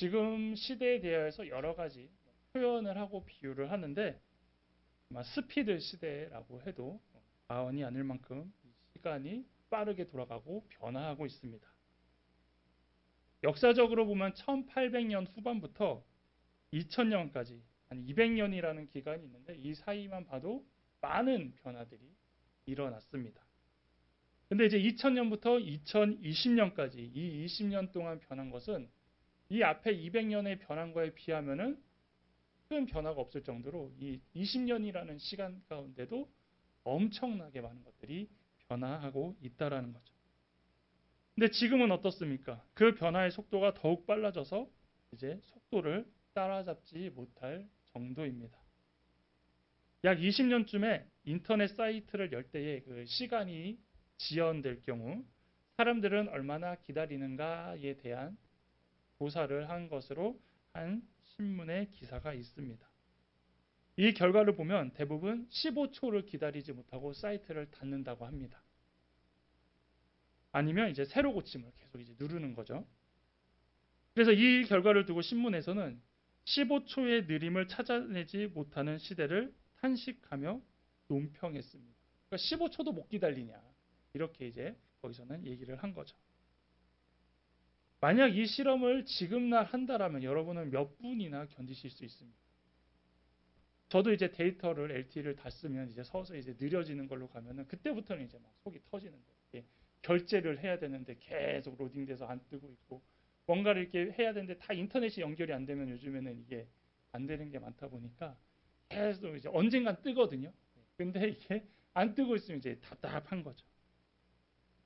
지금 시대에 대해서 여러 가지 표현을 하고 비유를 하는데 아마 스피드 시대라고 해도 과언이 아닐 만큼 시간이 빠르게 돌아가고 변화하고 있습니다. 역사적으로 보면 1800년 후반부터 2000년까지 한 200년이라는 기간이 있는데 이 사이만 봐도 많은 변화들이 일어났습니다. 근데 이제 2000년부터 2020년까지 이 20년 동안 변한 것은 이 앞에 200년의 변한 거에 비하면은 큰 변화가 없을 정도로 이 20년이라는 시간 가운데도 엄청나게 많은 것들이 변화하고 있다라는 거죠. 근데 지금은 어떻습니까? 그 변화의 속도가 더욱 빨라져서 이제 속도를 따라잡지 못할 정도입니다. 약 20년쯤에 인터넷 사이트를 열 때에 그 시간이 지연될 경우 사람들은 얼마나 기다리는가에 대한 조사를 한 것으로 한 신문의 기사가 있습니다. 이 결과를 보면 대부분 15초를 기다리지 못하고 사이트를 닫는다고 합니다. 아니면 이제 새로 고침을 계속 이제 누르는 거죠. 그래서 이 결과를 두고 신문에서는 15초의 느림을 찾아내지 못하는 시대를 탄식하며 논평했습니다. 그러니까 15초도 못 기다리냐. 이렇게 이제 거기서는 얘기를 한 거죠. 만약 이 실험을 지금 날 한다라면 여러분은 몇 분이나 견디실 수 있습니까? 저도 이제 데이터를 LTE를 다 쓰면 이제 서서히 이제 느려지는 걸로 가면은 그때부터는 이제 막 속이 터지는 거예요. 결제를 해야 되는데 계속 로딩돼서 안 뜨고 있고 뭔가를 이렇게 해야 되는데 다 인터넷이 연결이 안 되면 요즘에는 이게 안 되는 게 많다 보니까 계속 이제 언젠간 뜨거든요. 근데 이게 안 뜨고 있으면 이제 답답한 거죠.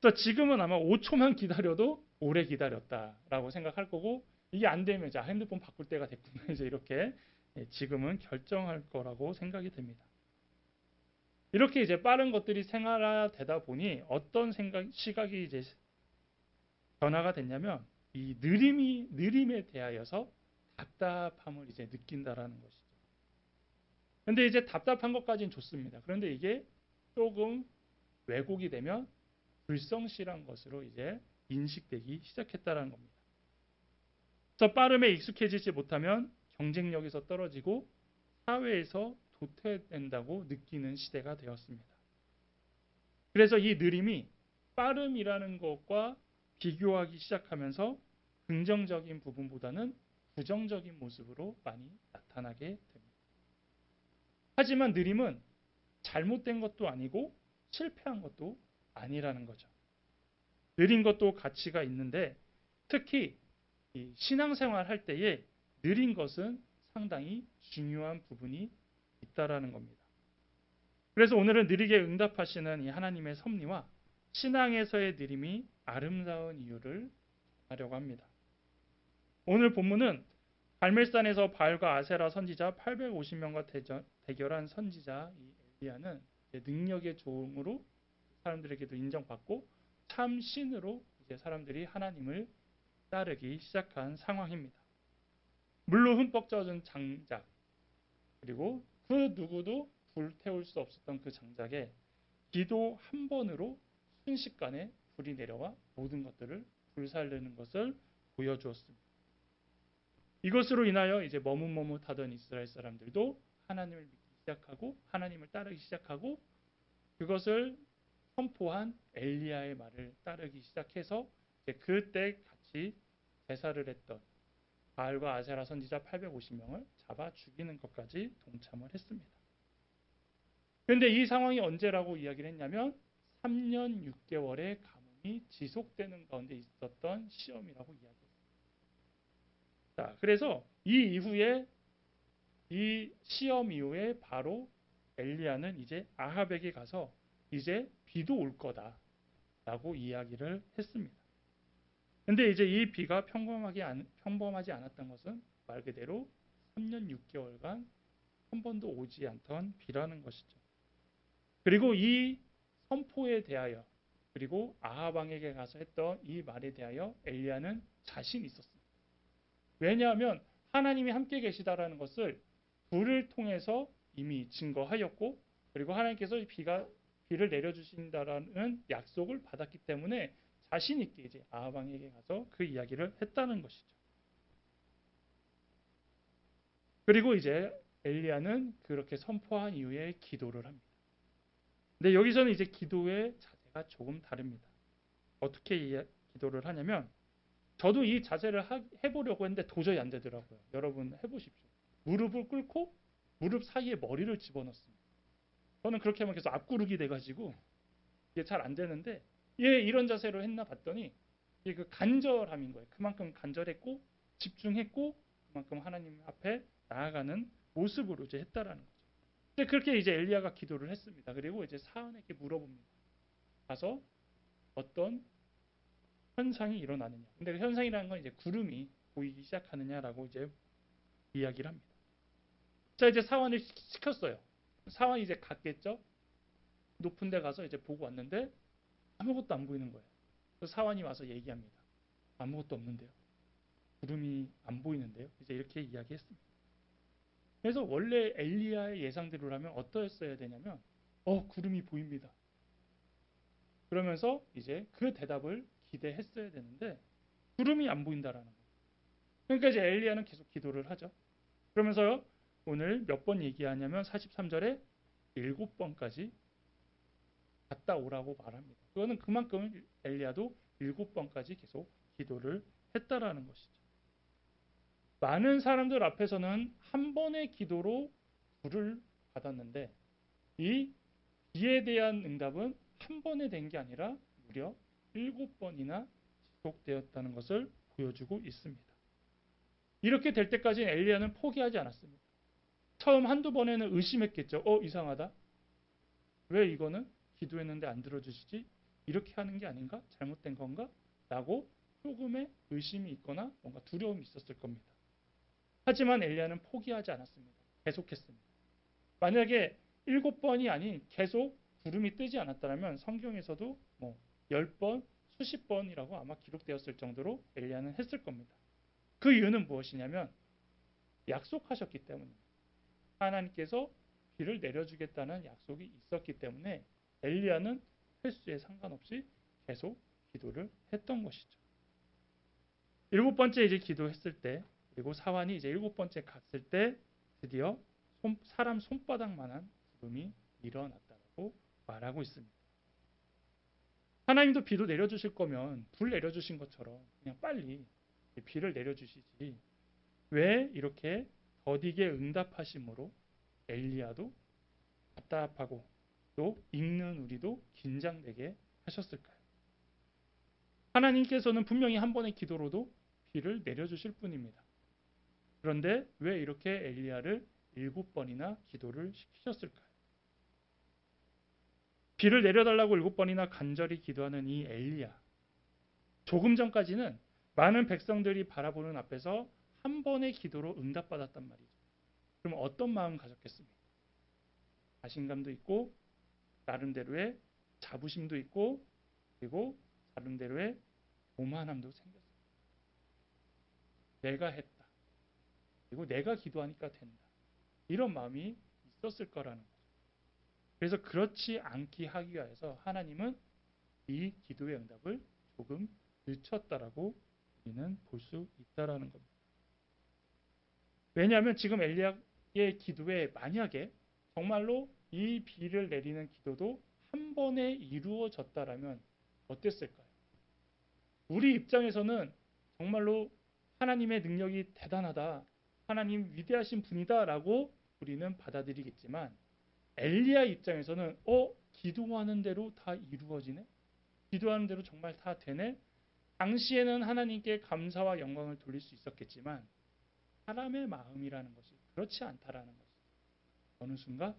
그래서 지금은 아마 5초만 기다려도 오래 기다렸다라고 생각할 거고 이게 안 되면 이제 핸드폰 바꿀 때가 됐구나 이제 이렇게 지금은 결정할 거라고 생각이 됩니다. 이렇게 이제 빠른 것들이 생활화되다 보니 어떤 시각이 이제 변화가 됐냐면 이 느림에 대하여서 답답함을 이제 느낀다라는 것이죠. 근데 이제 답답한 것까지는 좋습니다. 그런데 이게 조금 왜곡이 되면 불성실한 것으로 이제 인식되기 시작했다는 겁니다. 그래서 빠름에 익숙해지지 못하면 경쟁력에서 떨어지고 사회에서 도태된다고 느끼는 시대가 되었습니다. 그래서 이 느림이 빠름이라는 것과 비교하기 시작하면서 긍정적인 부분보다는 부정적인 모습으로 많이 나타나게 됩니다. 하지만 느림은 잘못된 것도 아니고 실패한 것도 아니라는 거죠. 느린 것도 가치가 있는데 특히 이 신앙생활 할 때에 느린 것은 상당히 중요한 부분이 있다라는 겁니다. 그래서 오늘은 느리게 응답하시는 이 하나님의 섭리와 신앙에서의 느림이 아름다운 이유를 하려고 합니다. 오늘 본문은 갈멜산에서 바알과 아세라 선지자 850명과 대결한 선지자 엘리야는 능력의 종으로 사람들에게도 인정받고 참 신으로 이제 사람들이 하나님을 따르기 시작한 상황입니다. 물로 흠뻑 젖은 장작 그리고 그 누구도 불태울 수 없었던 그 장작에 기도 한 번으로 순식간에 불이 내려와 모든 것들을 불살르는 것을 보여주었습니다. 이것으로 인하여 이제 머뭇머뭇하던 이스라엘 사람들도 하나님을 믿기 시작하고 하나님을 따르기 시작하고 그것을 선포한 엘리야의 말을 따르기 시작해서 그때 같이 제사를 했던 바알과 아세라 선지자 850명을 잡아 죽이는 것까지 동참을 했습니다. 그런데 이 상황이 언제라고 이야기를 했냐면 3년 6개월의 가뭄이 지속되는 가운데 있었던 시험이라고 이야기했습니다. 자, 그래서 이 시험 이후에 바로 엘리야는 이제 아합에게 가서 이제 비도 올 거다라고 이야기를 했습니다. 근데 이제 이 비가 평범하지 않았던 것은 말 그대로 3년 6개월간 한 번도 오지 않던 비라는 것이죠. 그리고 이 선포에 대하여 그리고 아합 왕에게 가서 했던 이 말에 대하여 엘리야는 자신이 있었습니다. 왜냐하면 하나님이 함께 계시다라는 것을 불을 통해서 이미 증거하였고 그리고 하나님께서 비를 내려주신다라는 약속을 받았기 때문에 자신 있게 이제 아합 왕에게 가서 그 이야기를 했다는 것이죠. 그리고 이제 엘리야는 그렇게 선포한 이후에 기도를 합니다. 근데 여기서는 이제 기도의 자세가 조금 다릅니다. 어떻게 기도를 하냐면 저도 이 자세를 해보려고 했는데 도저히 안 되더라고요. 여러분 해보십시오. 무릎을 꿇고 무릎 사이에 머리를 집어넣습니다. 저는 그렇게 하면 계속 앞구르기 돼가지고 이게 잘 안 되는데 얘 이런 자세로 했나 봤더니 이게 그 간절함인 거예요. 그만큼 간절했고 집중했고 그만큼 하나님 앞에 나아가는 모습으로 이제 했다라는 거죠. 근데 그렇게 이제 엘리야가 기도를 했습니다. 그리고 이제 사안에게 물어봅니다. 가서 어떤 현상이 일어나느냐. 근데 그 현상이라는 건 이제 구름이 보이기 시작하느냐라고 이제 이야기를 합니다. 자, 이제 사환을 시켰어요. 사환이 이제 갔겠죠. 높은 데 가서 이제 보고 왔는데 아무것도 안 보이는 거예요. 그래서 사환이 와서 얘기합니다. 아무것도 없는데요. 구름이 안 보이는데요. 이제 이렇게 이야기했습니다. 그래서 원래 엘리야의 예상대로라면 어떠했어야 되냐면 구름이 보입니다. 그러면서 이제 그 대답을 기대했어야 되는데 구름이 안 보인다라는 거예요. 그러니까 이제 엘리야는 계속 기도를 하죠. 그러면서 오늘 몇 번 얘기하냐면 43절에 7번까지 갔다 오라고 말합니다. 그거는 그만큼 엘리야도 7번까지 계속 기도를 했다라는 것이죠. 많은 사람들 앞에서는 한 번의 기도로 불을 받았는데 이 비에 대한 응답은 한 번에 된 게 아니라 무려 7번이나 지속되었다는 것을 보여주고 있습니다. 이렇게 될 때까지 엘리야는 포기하지 않았습니다. 처음 한두 번에는 의심했겠죠. 이상하다. 왜 이거는 기도했는데 안 들어주시지? 이렇게 하는 게 아닌가? 잘못된 건가? 라고 조금의 의심이 있거나 뭔가 두려움이 있었을 겁니다. 하지만 엘리야는 포기하지 않았습니다. 계속했습니다. 만약에 7번이 아닌 계속 구름이 뜨지 않았다면 성경에서도 10번, 수십 번이라고 아마 기록되었을 정도로 엘리야는 했을 겁니다. 그 이유는 무엇이냐면 약속하셨기 때문입니다. 하나님께서 비를 내려주겠다는 약속이 있었기 때문에 엘리야는 횟수에 상관없이 계속 기도를 했던 것이죠. 7번째 이제 기도했을 때 그리고 사환이 이제 7번째 갔을 때 드디어 사람 손바닥만한 구름이 일어났다고 말하고 있습니다. 하나님도 비도 내려주실 거면 불 내려주신 것처럼 그냥 빨리 비를 내려주시지 왜 이렇게 더디게 응답하심으로 엘리야도 답답하고 또 읽는 우리도 긴장되게 하셨을까요? 하나님께서는 분명히 한 번의 기도로도 비를 내려주실 뿐입니다. 그런데 왜 이렇게 엘리야를 7번이나 기도를 시키셨을까요? 비를 내려달라고 7번이나 간절히 기도하는 이 엘리야. 조금 전까지는 많은 백성들이 바라보는 앞에서 한 번의 기도로 응답받았단 말이죠. 그럼 어떤 마음 가졌겠습니까? 자신감도 있고 나름대로의 자부심도 있고 그리고 나름대로의 오만함도 생겼습니다. 내가 했다. 그리고 내가 기도하니까 된다. 이런 마음이 있었을 거라는 거죠. 그래서 그렇지 않게 하기 위해서 하나님은 이 기도의 응답을 조금 늦췄다라고 우리는 볼 수 있다라는 겁니다. 왜냐하면 지금 엘리야의 기도에 만약에 정말로 이 비를 내리는 기도도 한 번에 이루어졌다라면 어땠을까요? 우리 입장에서는 정말로 하나님의 능력이 대단하다. 하나님 위대하신 분이다라고 우리는 받아들이겠지만 엘리야 입장에서는 기도하는 대로 다 이루어지네? 기도하는 대로 정말 다 되네? 당시에는 하나님께 감사와 영광을 돌릴 수 있었겠지만 사람의 마음이라는 것이 그렇지 않다라는 것이 어느 순간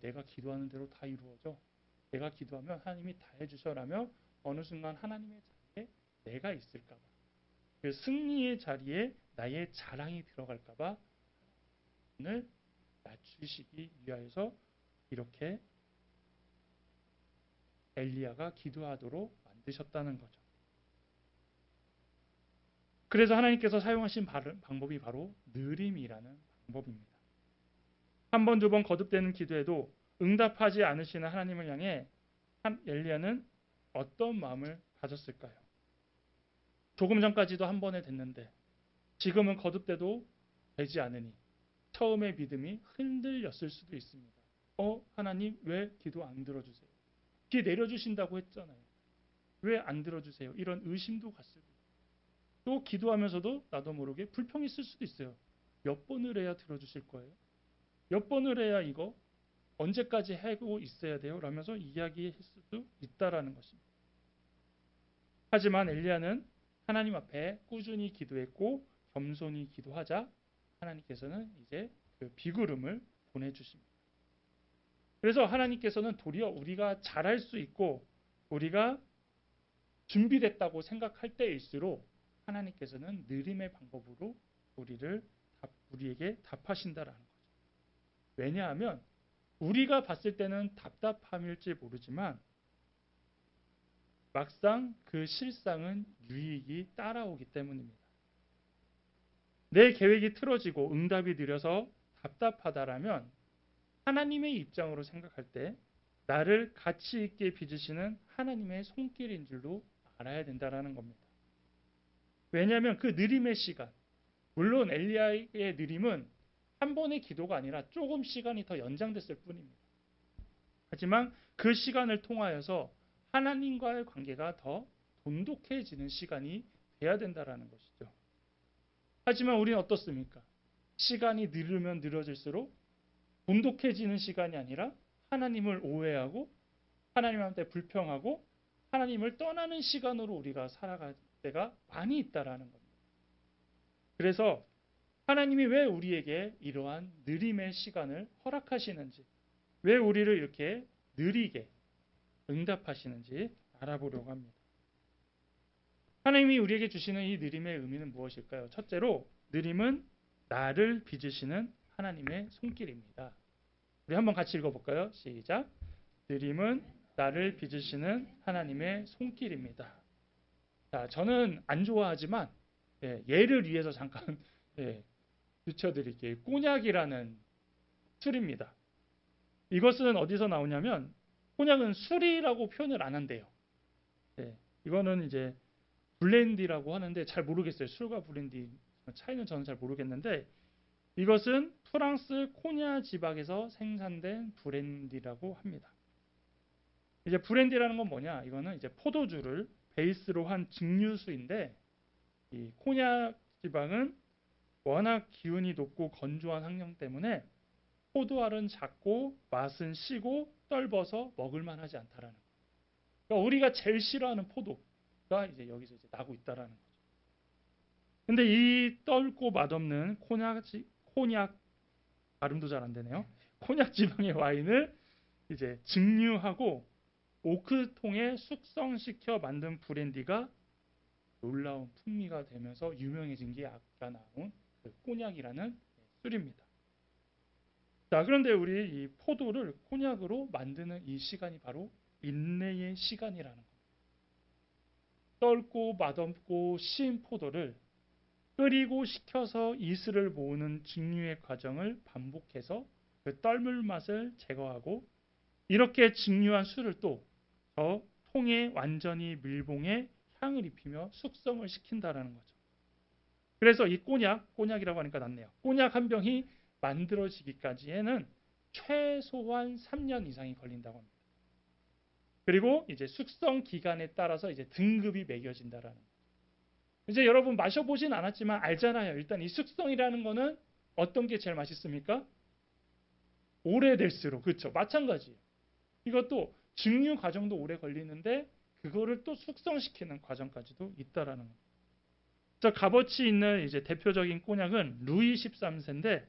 내가 기도하는 대로 다 이루어져. 내가 기도하면 하나님이 다 해주셔라며 어느 순간 하나님의 자리에 내가 있을까봐 그 승리의 자리에 나의 자랑이 들어갈까봐 오늘 낮추시기 위하여서 이렇게 엘리야가 기도하도록 만드셨다는 거죠. 그래서 하나님께서 사용하신 방법이 바로 느림이라는 방법입니다. 한 번, 두 번 거듭되는 기도에도 응답하지 않으시는 하나님을 향해 엘리야는 어떤 마음을 가졌을까요? 조금 전까지도 한 번에 됐는데 지금은 거듭돼도 되지 않으니 처음에 믿음이 흔들렸을 수도 있습니다. 하나님 왜 기도 안 들어주세요? 비 내려주신다고 했잖아요. 왜 안 들어주세요? 이런 의심도 갔을 수도 있고, 또 기도하면서도 나도 모르게 불평이 있을 수도 있어요. 몇 번을 해야 들어주실 거예요? 몇 번을 해야 이거 언제까지 하고 있어야 돼요? 라면서 이야기할 수도 있다라는 것입니다. 하지만 엘리야는 하나님 앞에 꾸준히 기도했고 겸손히 기도하자 하나님께서는 이제 그 비구름을 보내주십니다. 그래서 하나님께서는 도리어 우리가 잘할 수 있고 우리가 준비됐다고 생각할 때일수록 하나님께서는 느림의 방법으로 우리에게 답하신다라는 거죠. 왜냐하면 우리가 봤을 때는 답답함일지 모르지만 막상 그 실상은 유익이 따라오기 때문입니다. 내 계획이 틀어지고 응답이 느려서 답답하다라면 하나님의 입장으로 생각할 때 나를 가치 있게 빚으시는 하나님의 손길인 줄로 알아야 된다라는 겁니다. 왜냐하면 그 느림의 시간, 물론 엘리야의 느림은 한 번의 기도가 아니라 조금 시간이 더 연장됐을 뿐입니다. 하지만 그 시간을 통하여서 하나님과의 관계가 더 돈독해지는 시간이 돼야 된다라는 것이죠. 하지만 우리는 어떻습니까? 시간이 늘으면 늘어질수록 돈독해지는 시간이 아니라 하나님을 오해하고 하나님한테 불평하고 하나님을 떠나는 시간으로 우리가 살아갈 때가 많이 있다라는 겁니다. 그래서 하나님이 왜 우리에게 이러한 느림의 시간을 허락하시는지, 왜 우리를 이렇게 느리게 응답하시는지 알아보려고 합니다. 하나님이 우리에게 주시는 이 느림의 의미는 무엇일까요? 첫째로 느림은 나를 빚으시는 하나님의 손길입니다. 우리 한번 같이 읽어볼까요? 시작. 느림은 나를 빚으시는 하나님의 손길입니다. 자, 저는 안 좋아하지만 예를 위해서 잠깐 붙여드릴게요. 꼬냑이라는 술입니다. 이것은 어디서 나오냐면 꼬냑은 술이라고 표현을 안 한대요. 이거는 이제 블렌디라고 하는데 잘 모르겠어요. 술과 블렌디 차이는 저는 잘 모르겠는데 이것은 프랑스 코냐 지방에서 생산된 브랜디라고 합니다. 이제 브랜디라는 건 뭐냐? 이거는 이제 포도주를 베이스로 한 증류수인데 이 코냐 지방은 워낙 기온이 높고 건조한 환경 때문에 포도알은 작고 맛은 시고 떫어서 먹을만하지 않다라는 거예요. 그러니까 우리가 제일 싫어하는 포도가 이제 여기서 이제 나고 있다라는 거죠. 근데 이 떫고 맛없는 코냑 발음도 잘 안 되네요. 코냑 지방의 와인을 이제 증류하고 오크통에 숙성시켜 만든 브랜디가 놀라운 풍미가 되면서 유명해진 게 아까 나온 그 꼬냑이라는 술입니다. 자, 그런데 우리 이 포도를 꼬냑으로 만드는 이 시간이 바로 인내의 시간이라는 겁니다. 떫고 맛없고 신 포도를 끓이고 식혀서 이슬을 모으는 증류의 과정을 반복해서 그 떫을 맛을 제거하고 이렇게 증류한 술을 또 저 통에 완전히 밀봉해 향을 입히며 숙성을 시킨다라는 거죠. 그래서 이 꼬냑이라고 하니까 낫네요. 꼬냑 한 병이 만들어지기까지에는 최소한 3년 이상이 걸린다고 합니다. 그리고 이제 숙성 기간에 따라서 이제 등급이 매겨진다라는 거죠. 이제 여러분 마셔보진 않았지만 알잖아요. 일단 이 숙성이라는 거는 어떤 게 제일 맛있습니까? 오래될수록. 그렇죠. 마찬가지예요. 이것도 증류 과정도 오래 걸리는데 그거를 또 숙성시키는 과정까지도 있다라는 겁니다. 저 값어치 있는 이제 대표적인 꼬냑은 루이 13세인데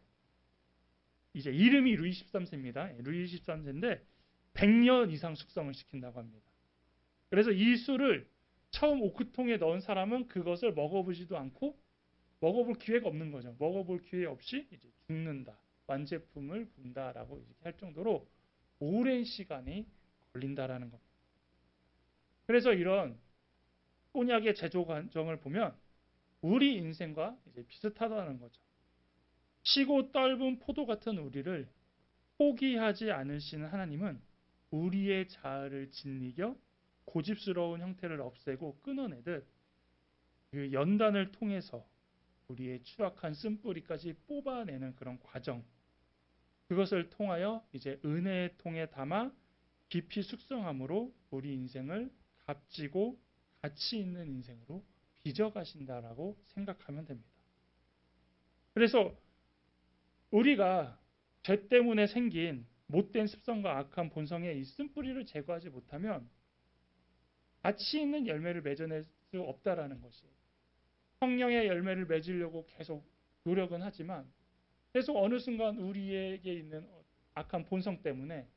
이제 이름이 루이 13세입니다. 루이 13세인데 100년 이상 숙성을 시킨다고 합니다. 그래서 이 술을 처음 오크통에 넣은 사람은 그것을 먹어보지도 않고 먹어볼 기회가 없는 거죠. 먹어볼 기회 없이 이제 죽는다. 완제품을 본다라고 이렇게 할 정도로 오랜 시간이 걸린다라는 겁니다. 그래서 이런 꼬냑의 제조 과정을 보면 우리 인생과 이제 비슷하다는 거죠. 시고 떫은 포도 같은 우리를 포기하지 않으시는 하나님은 우리의 자아를 짓이겨 고집스러운 형태를 없애고 끊어내듯 그 연단을 통해서 우리의 추악한 쓴뿌리까지 뽑아내는 그런 과정. 그것을 통하여 이제 은혜의 통에 담아 깊이 숙성함으로 우리 인생을 값지고 가치 있는 인생으로 빚어가신다라고 생각하면 됩니다. 그래서 우리가 죄 때문에 생긴 못된 습성과 악한 본성의 이 쓴뿌리를 제거하지 못하면 가치 있는 열매를 맺어낼 수 없다라는 것이에요. 성령의 열매를 맺으려고 계속 노력은 하지만 계속 어느 순간 우리에게 있는 악한 본성 때문에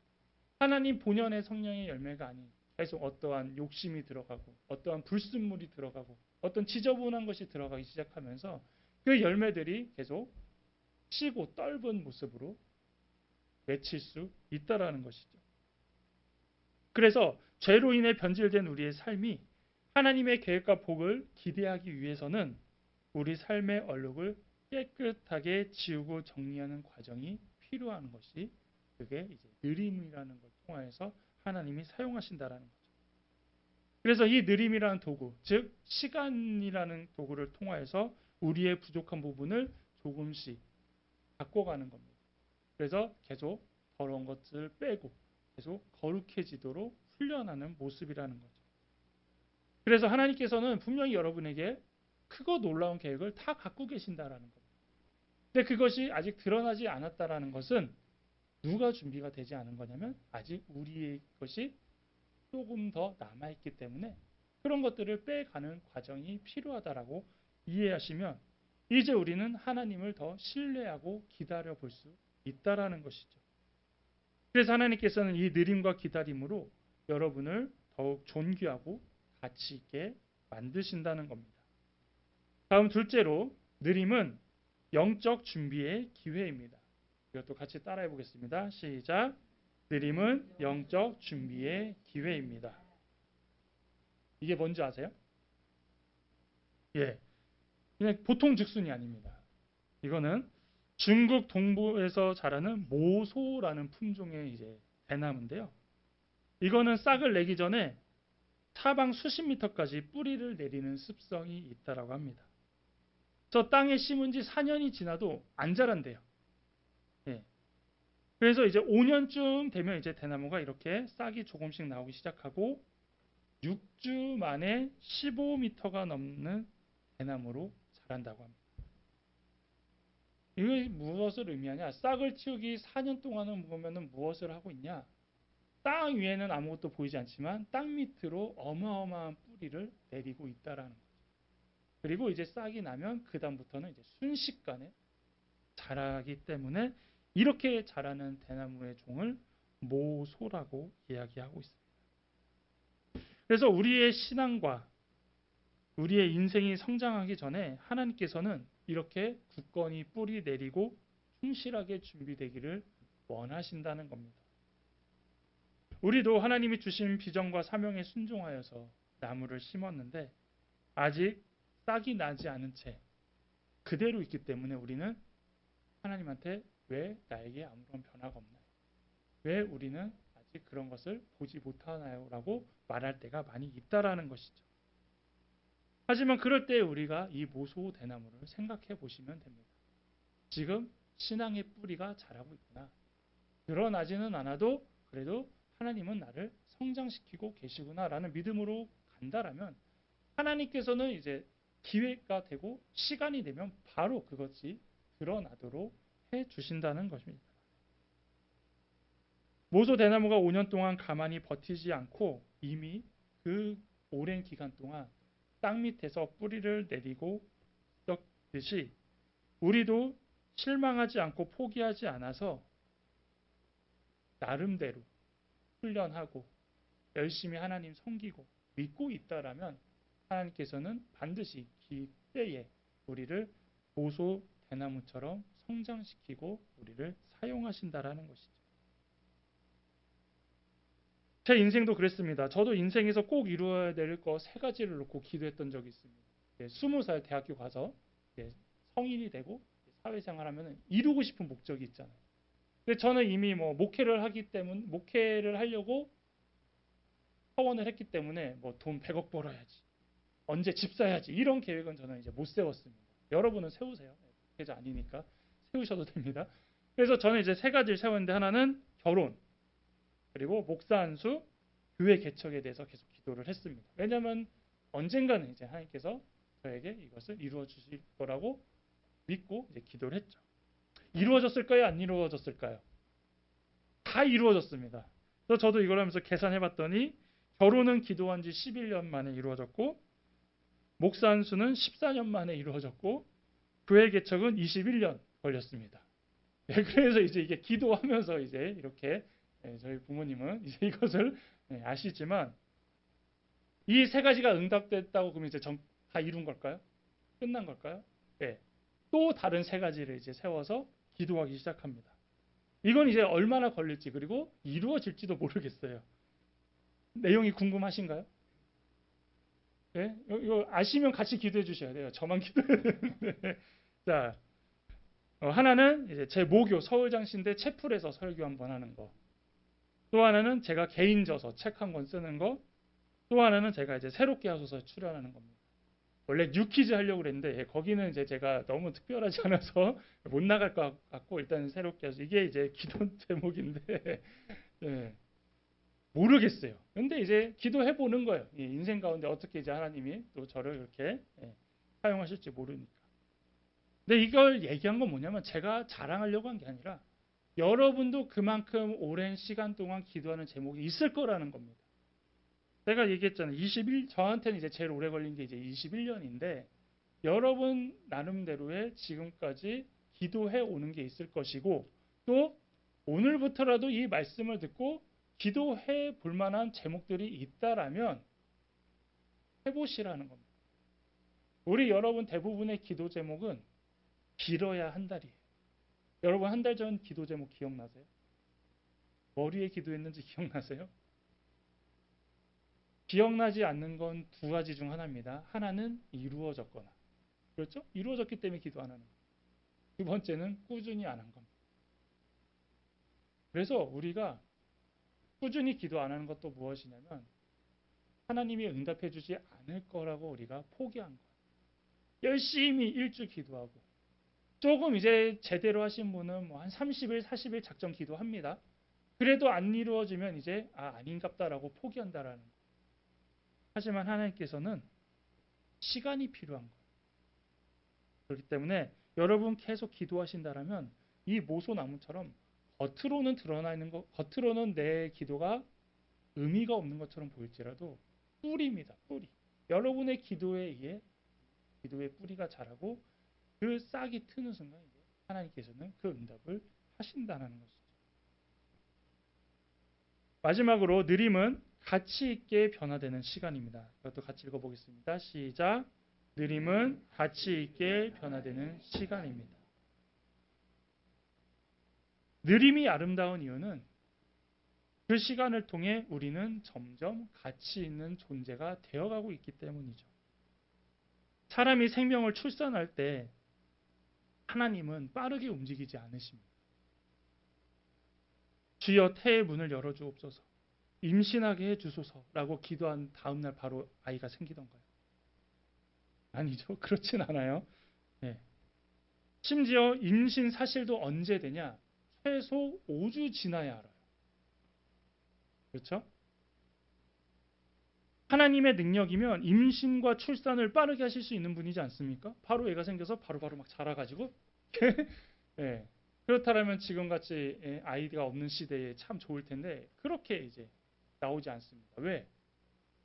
하나님 본연의 성령의 열매가 아닌 계속 어떠한 욕심이 들어가고 어떠한 불순물이 들어가고 어떤 지저분한 것이 들어가기 시작하면서 그 열매들이 계속 쉬고 떫은 모습으로 맺힐 수 있다라는 것이죠. 그래서 죄로 인해 변질된 우리의 삶이 하나님의 계획과 복을 기대하기 위해서는 우리 삶의 얼룩을 깨끗하게 지우고 정리하는 과정이 필요한 것이 그게 이제 느림이라는 걸 통해서 하나님이 사용하신다라는 거죠. 그래서 이 느림이라는 도구, 즉 시간이라는 도구를 통해서 우리의 부족한 부분을 조금씩 바꿔가는 겁니다. 그래서 계속 더러운 것들을 빼고 계속 거룩해지도록 훈련하는 모습이라는 거죠. 그래서 하나님께서는 분명히 여러분에게 크고 놀라운 계획을 다 갖고 계신다라는 겁니다. 근데 그것이 아직 드러나지 않았다라는 것은 누가 준비가 되지 않은 거냐면 아직 우리의 것이 조금 더 남아있기 때문에 그런 것들을 빼가는 과정이 필요하다라고 이해하시면 이제 우리는 하나님을 더 신뢰하고 기다려 볼 수 있다라는 것이죠. 그래서 하나님께서는 이 느림과 기다림으로 여러분을 더욱 존귀하고 가치 있게 만드신다는 겁니다. 다음 둘째로 느림은 영적 준비의 기회입니다. 이것도 같이 따라해 보겠습니다. 시작. 느림은 영적 준비의 기회입니다. 이게 뭔지 아세요? 예, 그냥 보통 즉순이 아닙니다. 이거는 중국 동부에서 자라는 모소라는 품종의 이제 대나무인데요. 이거는 싹을 내기 전에 사방 수십 미터까지 뿌리를 내리는 습성이 있다라고 합니다. 저 땅에 심은 지 4년이 지나도 안 자란대요. 예. 그래서 이제 5년쯤 되면 이제 대나무가 이렇게 싹이 조금씩 나오기 시작하고 6주 만에 15m가 넘는 대나무로 자란다고 합니다. 이게 무엇을 의미하냐? 싹을 틔우기 4년 동안은 보면은 무엇을 하고 있냐? 땅 위에는 아무것도 보이지 않지만 땅 밑으로 어마어마한 뿌리를 내리고 있다라는 거죠. 그리고 이제 싹이 나면 그 다음부터는 이제 순식간에 자라기 때문에 이렇게 자라는 대나무의 종을 모소라고 이야기하고 있습니다. 그래서 우리의 신앙과 우리의 인생이 성장하기 전에 하나님께서는 이렇게 굳건히 뿌리 내리고 충실하게 준비되기를 원하신다는 겁니다. 우리도 하나님이 주신 비전과 사명에 순종하여서 나무를 심었는데 아직 싹이 나지 않은 채 그대로 있기 때문에 우리는 하나님한테 왜 나에게 아무런 변화가 없나요? 왜 우리는 아직 그런 것을 보지 못하나요? 라고 말할 때가 많이 있다라는 것이죠. 하지만 그럴 때 우리가 이 모소 대나무를 생각해 보시면 됩니다. 지금 신앙의 뿌리가 자라고 있구나. 드러나지는 않아도 그래도 하나님은 나를 성장시키고 계시구나라는 믿음으로 간다라면 하나님께서는 이제 기회가 되고 시간이 되면 바로 그것이 드러나도록 해 주신다는 것입니다. 모소 대나무가 5년 동안 가만히 버티지 않고 이미 그 오랜 기간 동안 땅 밑에서 뿌리를 내리고 있듯이 우리도 실망하지 않고 포기하지 않아서 나름대로 훈련하고 열심히 하나님 섬기고 믿고 있다라면 하나님께서는 반드시 기때에 우리를 모소 대나무처럼 성장시키고 우리를 사용하신다라는 것이죠. 제 인생도 그랬습니다. 저도 인생에서 꼭 이루어야 될 거 3가지를 놓고 기도했던 적이 있습니다. 20살 대학교 가서 성인이 되고 사회생활하면 이루고 싶은 목적이 있잖아요. 근데 저는 이미 목회를 하려고 서원을 했기 때문에 돈 100억 벌어야지, 언제 집 사야지 이런 계획은 저는 이제 못 세웠습니다. 여러분은 세우세요. 목회자 아니니까 세우셔도 됩니다. 그래서 저는 이제 세 가지를 세웠는데 하나는 결혼, 그리고 목사 안수, 교회 개척에 대해서 계속 기도를 했습니다. 왜냐하면 언젠가는 이제 하나님께서 저에게 이것을 이루어 주실 거라고 믿고 이제 기도를 했죠. 이루어졌을까요? 안 이루어졌을까요? 다 이루어졌습니다. 그래서 저도 이걸 하면서 계산해 봤더니 결혼은 기도한 지 11년 만에 이루어졌고, 목사 안수는 14년 만에 이루어졌고, 교회 개척은 21년 걸렸습니다. 그래서 이제 이게 기도하면서 이제 이렇게 저희 부모님은 이제 이것을 아시지만, 이 세 가지가 응답됐다고 그러면 이제 다 이룬 걸까요? 끝난 걸까요? 네. 또 다른 세 가지를 이제 세워서 기도하기 시작합니다. 이건 이제 얼마나 걸릴지, 그리고 이루어질지도 모르겠어요. 내용이 궁금하신가요? 네? 이거 아시면 같이 기도해 주셔야 돼요. 저만 기도해야 되는데. 자, 하나는 이제 제 모교 서울장신대 채플에서 설교 한번 하는 거. 또 하나는 제가 개인 저서 책 한 권 쓰는 거. 또 하나는 제가 이제 새롭게 하소서에 출연하는 겁니다. 원래 뉴키즈 하려고 그랬는데 거기는 이제 제가 너무 특별하지 않아서 못 나갈 것 같고, 일단 새롭게 해서 이게 이제 기도 제목인데 네, 모르겠어요. 근데 이제 기도해 보는 거예요. 인생 가운데 어떻게 이제 하나님이 또 저를 이렇게 사용하실지 모르니까. 근데 이걸 얘기한 건 뭐냐면 제가 자랑하려고 한 게 아니라 여러분도 그만큼 오랜 시간 동안 기도하는 제목이 있을 거라는 겁니다. 제가 얘기했잖아요. 저한테는 이제 제일 오래 걸린 게 이제 21년인데 여러분 나름대로의 지금까지 기도해 오는 게 있을 것이고, 또 오늘부터라도 이 말씀을 듣고 기도해 볼 만한 제목들이 있다라면 해보시라는 겁니다. 우리 여러분 대부분의 기도 제목은 길어야 한 달이에요. 여러분 한 달 전 기도 제목 기억나세요? 머리에 기도했는지 기억나세요? 기억나지 않는 건 두 가지 중 하나입니다. 하나는 이루어졌거나, 그렇죠? 이루어졌기 때문에 기도 안 하는 거예요. 두 번째는 꾸준히 안 한 겁니다. 그래서 우리가 꾸준히 기도 안 하는 것도 무엇이냐면 하나님이 응답해 주지 않을 거라고 우리가 포기한 거예요. 열심히 일주 기도하고, 조금 이제 제대로 하신 분은 뭐 한 30일, 40일 작정 기도합니다. 그래도 안 이루어지면 이제 아닌갑다라고 포기한다라는 거예요. 하지만 하나님께서는 시간이 필요한 거예요. 그렇기 때문에 여러분 계속 기도하신다라면 이 모소나무처럼 겉으로는 드러나 있는 것, 겉으로는 내 기도가 의미가 없는 것처럼 보일지라도 뿌리입니다. 뿌리. 여러분의 기도에 의해 기도의 뿌리가 자라고 그 싹이 트는 순간 하나님께서는 그 응답을 하신다는 것이죠. 마지막으로 느림은 가치 있게 변화되는 시간입니다. 이것도 같이 읽어보겠습니다. 시작. 느림은 가치 있게 변화되는 시간입니다. 느림이 아름다운 이유는 그 시간을 통해 우리는 점점 가치 있는 존재가 되어가고 있기 때문이죠. 사람이 생명을 출산할 때 하나님은 빠르게 움직이지 않으십니다. 주여 태의 문을 열어주옵소서, 임신하게 해주소서라고 기도한 다음날 바로 아이가 생기던가요? 아니죠. 그렇진 않아요. 네. 심지어 임신 사실도 언제 되냐? 최소 5주 지나야 알아요. 그렇죠? 하나님의 능력이면 임신과 출산을 빠르게 하실 수 있는 분이지 않습니까? 바로 애가 생겨서 바로바로 막 자라가지고 네. 그렇다면 지금같이 아이가 없는 시대에 참 좋을 텐데 그렇게 이제 나오지 않습니다. 왜?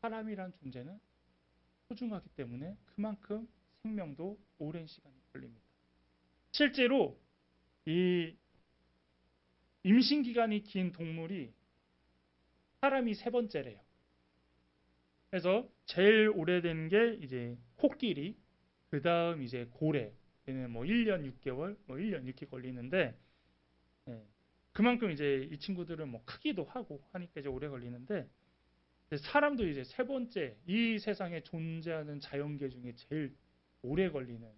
사람이란 존재는 소중하기 때문에 그만큼 생명도 오랜 시간이 걸립니다. 실제로 이 임신 기간이 긴 동물이 사람이 세 번째래요. 그래서 제일 오래된 게 이제 코끼리, 그 다음 이제 고래, 얘는 뭐 1년 6개월, 뭐 1년 이렇게 걸리는데, 그만큼 이제 이 친구들은 뭐 크기도 하고 하니까 이제 오래 걸리는데, 사람도 이제 세 번째, 이 세상에 존재하는 자연계 중에 제일 오래 걸리는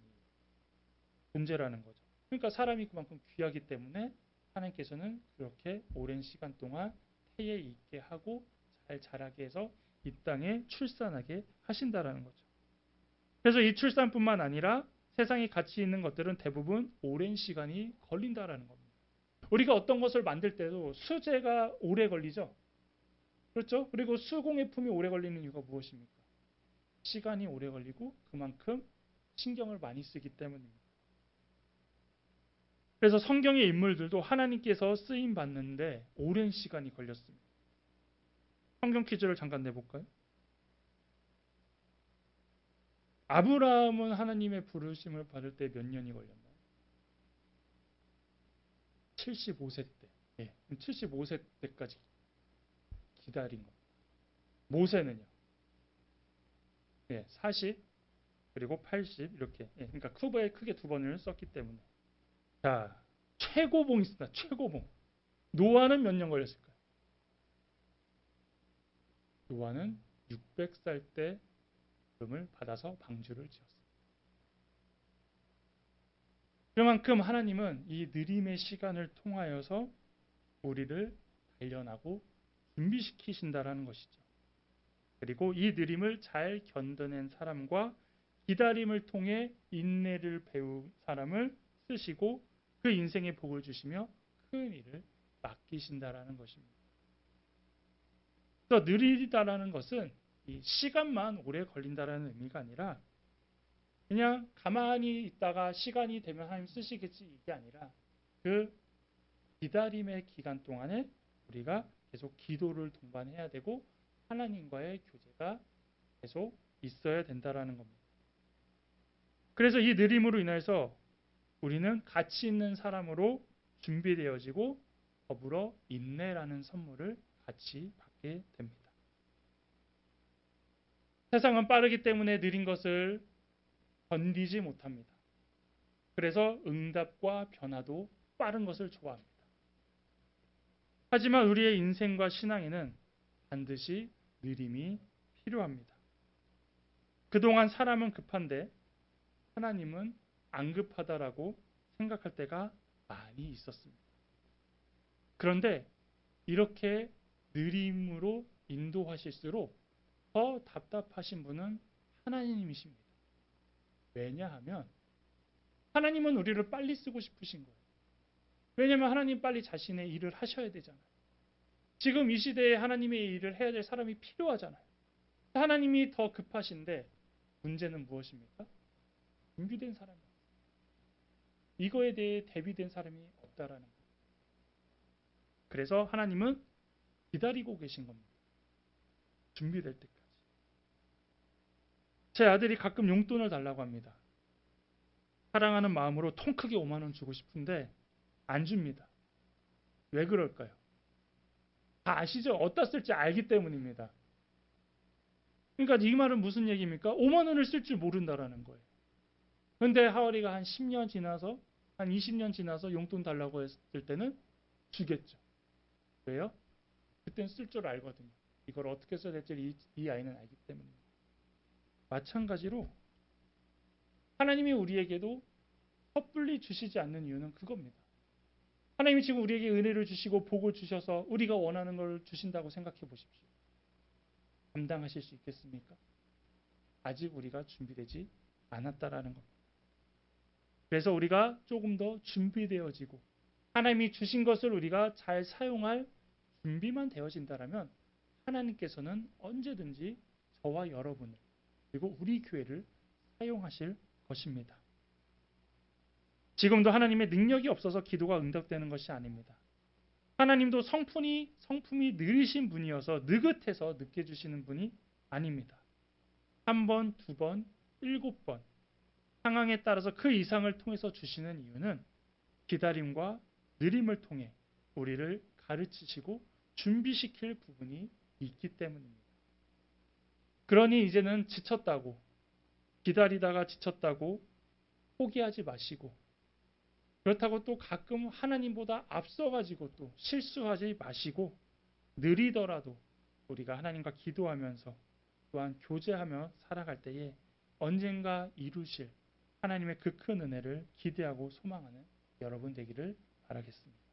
존재라는 거죠. 그러니까 사람이 그만큼 귀하기 때문에 하나님께서는 그렇게 오랜 시간 동안 태에 있게 하고 잘 자라게 해서 이 땅에 출산하게 하신다라는 거죠. 그래서 이 출산뿐만 아니라 세상에 가치 있는 것들은 대부분 오랜 시간이 걸린다라는 겁니다. 우리가 어떤 것을 만들 때도 수제가 오래 걸리죠. 그렇죠? 그리고 수공예품이 오래 걸리는 이유가 무엇입니까? 시간이 오래 걸리고 그만큼 신경을 많이 쓰기 때문입니다. 그래서 성경의 인물들도 하나님께서 쓰임 받는데 오랜 시간이 걸렸습니다. 성경 퀴즈를 잠깐 내볼까요? 아브라함은 하나님의 부르심을 받을 때 몇 년이 걸렸나요? 75세 때. 예, 75세 때까지 기다린 겁니다. 모세는요? 예, 40 그리고 80 이렇게. 예, 그러니까 크게 두 번을 썼기 때문에. 자, 최고봉이 있습니다. 최고봉. 노아는 몇 년 걸렸을까요? 노아는 600살 때 부름을 받아서 방주를 지었습니다. 그만큼 하나님은 이 느림의 시간을 통하여서 우리를 단련하고 준비시키신다라는 것이죠. 그리고 이 느림을 잘 견뎌낸 사람과 기다림을 통해 인내를 배운 사람을 쓰시고 그 인생의 복을 주시며 큰 일을 맡기신다라는 것입니다. 그래서 느리다라는 것은 이 시간만 오래 걸린다라는 의미가 아니라 그냥 가만히 있다가 시간이 되면 하나님 쓰시겠지 이게 아니라 그 기다림의 기간 동안에 우리가 계속 기도를 동반해야 되고 하나님과의 교제가 계속 있어야 된다라는 겁니다. 그래서 이 느림으로 인해서 우리는 가치 있는 사람으로 준비되어지고 더불어 인내라는 선물을 같이 받게 됩니다. 세상은 빠르기 때문에 느린 것을 견디지 못합니다. 그래서 응답과 변화도 빠른 것을 좋아합니다. 하지만 우리의 인생과 신앙에는 반드시 느림이 필요합니다. 그동안 사람은 급한데 하나님은 안 급하다라고 생각할 때가 많이 있었습니다. 그런데 이렇게 느림으로 인도하실수록 더 답답하신 분은 하나님이십니다. 왜냐하면 하나님은 우리를 빨리 쓰고 싶으신 거예요. 왜냐하면 하나님 빨리 자신의 일을 하셔야 되잖아요. 지금 이 시대에 하나님의 일을 해야 될 사람이 필요하잖아요. 하나님이 더 급하신데 문제는 무엇입니까? 준비된 사람이 없어요. 이거에 대해 대비된 사람이 없다라는 거예요. 그래서 하나님은 기다리고 계신 겁니다. 준비될 때까지. 제 아들이 가끔 용돈을 달라고 합니다. 사랑하는 마음으로 통 크게 5만 원 주고 싶은데 안 줍니다. 왜 그럴까요? 다 아시죠? 어디다 쓸지 알기 때문입니다. 그러니까 이 말은 무슨 얘기입니까? 5만 원을 쓸 줄 모른다라는 거예요. 그런데 하월이가 한 10년 지나서 한 20년 지나서 용돈 달라고 했을 때는 주겠죠. 왜요? 그때는 쓸 줄 알거든요. 이걸 어떻게 써야 될지 이 아이는 알기 때문입니다. 마찬가지로 하나님이 우리에게도 섣불리 주시지 않는 이유는 그겁니다. 하나님이 지금 우리에게 은혜를 주시고 복을 주셔서 우리가 원하는 걸 주신다고 생각해 보십시오. 감당하실 수 있겠습니까? 아직 우리가 준비되지 않았다라는 겁니다. 그래서 우리가 조금 더 준비되어지고 하나님이 주신 것을 우리가 잘 사용할 준비만 되어진다라면 하나님께서는 언제든지 저와 여러분을 그리고 우리 교회를 사용하실 것입니다. 지금도 하나님의 능력이 없어서 기도가 응답되는 것이 아닙니다. 하나님도 성품이 느리신 분이어서 느긋해서 늦게 주시는 분이 아닙니다. 한 번, 두 번, 7번 상황에 따라서 그 이상을 통해서 주시는 이유는 기다림과 느림을 통해 우리를 가르치시고 준비시킬 부분이 있기 때문입니다. 그러니 이제는 지쳤다고 기다리다가 지쳤다고 포기하지 마시고 그렇다고 또 가끔 하나님보다 앞서가지고 또 실수하지 마시고 느리더라도 우리가 하나님과 기도하면서 또한 교제하며 살아갈 때에 언젠가 이루실 하나님의 그 큰 은혜를 기대하고 소망하는 여러분 되기를 바라겠습니다.